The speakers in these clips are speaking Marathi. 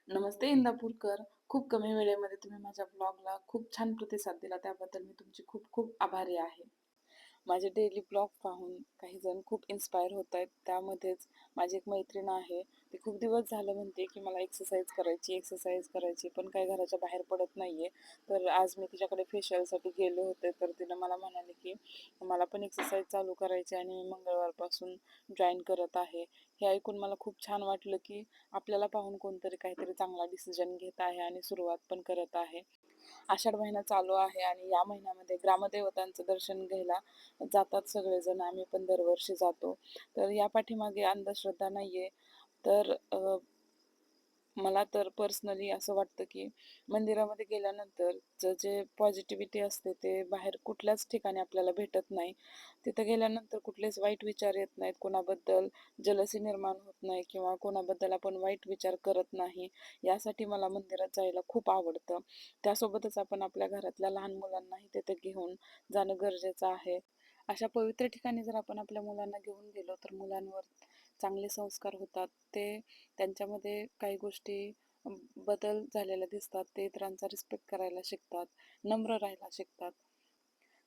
नमस्ते इंदापूरकर. खूप कमी वेळेमध्ये तुम्ही माझ्या ब्लॉगला खूप छान प्रतिसाद दिला त्याबद्दल मी तुमची खूप खूप आभारी आहे. माझे डेली ब्लॉग पाहून काही जण खूप इन्स्पायर होत आहेत. त्यामध्येच माझी एक मैत्रीण आहे. ती खूप दिवस झालं म्हणते की मला एक्सरसाइज करायची पण काही घराच्या बाहेर पडत नाहीये. तर आज मी तिच्याकडे फेशियलसाठी गेले होते. तर तिनं मला म्हणाले की मला पण एक्सरसाइज चालू करायची आणि मी मंगळवारपासून जॉईन करत आहे. हे ऐकून मला खूप छान वाटलं की आपल्याला पाहून कोणतरी काहीतरी चांगला डिसिजन घेत आहे आणि सुरुवात पण करत आहे. आषाढ महिना चालू आहे आणि या महिन्यामध्ये ग्रामदेवतांचं दर्शन घ्यायला जातात सगळेजण. आम्ही पण दरवर्षी जातो. तर या पाठीमागे अंधश्रद्धा नाहीये. तर मला तर पर्सनली असं वाटतं की मंदिरामध्ये गेल्यानंतर जे पॉझिटिव्हिटी असते ते बाहेर कुठल्याच ठिकाणी आपल्याला भेटत नाही. तिथं गेल्यानंतर कुठलेच वाईट विचार येत नाहीत, कोणाबद्दल जलसी निर्माण होत नाही किंवा कोणाबद्दल आपण वाईट विचार करत नाही. यासाठी मला मंदिरात जायला खूप आवडतं. त्यासोबतच आपण आपल्या घरातल्या लहान मुलांनाही तिथे घेऊन जाणं गरजेचं आहे. अशा पवित्र ठिकाणी जर आपण आपल्या मुलांना घेऊन गेलो तर मुलांवर चांगले संस्कार होतात. ते त्यांच्यामध्ये काही गोष्टी बदल झालेल्या दिसतात. ते इतरांचा रिस्पेक्ट करायला शिकतात, नम्र राहायला शिकतात.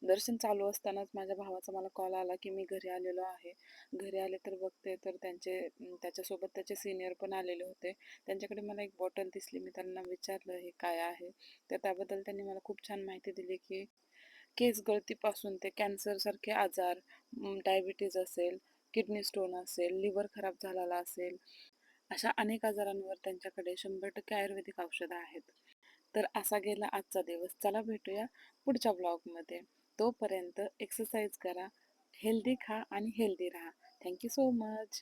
दर्शन चालू असतानाच माझ्या भावाचा मला कॉल आला की मी घरी आलेलो आहे. घरी आले तर बघते तर त्याच्यासोबत त्याचे सिनियर पण आलेले होते. त्यांच्याकडे मला एक बॉटल दिसली. मी त्यांना विचारलं हे काय आहे? तर त्याबद्दल त्यांनी मला खूप छान माहिती दिली की केस गळतीपासून ते कॅन्सरसारखे आजार, डायबिटीज असेल, किडनी स्टोन असेल, लिव्हर खराब झालेला असेल, अशा अनेक आजारांवर त्यांच्याकडे 100% आयुर्वेदिक औषधं आहेत. तर असा गेला आजचा दिवस. चला भेटूया पुढच्या ब्लॉगमध्ये. तोपर्यंत एक्सरसाइज करा, हेल्दी खा आणि हेल्दी राहा. Thank you so much.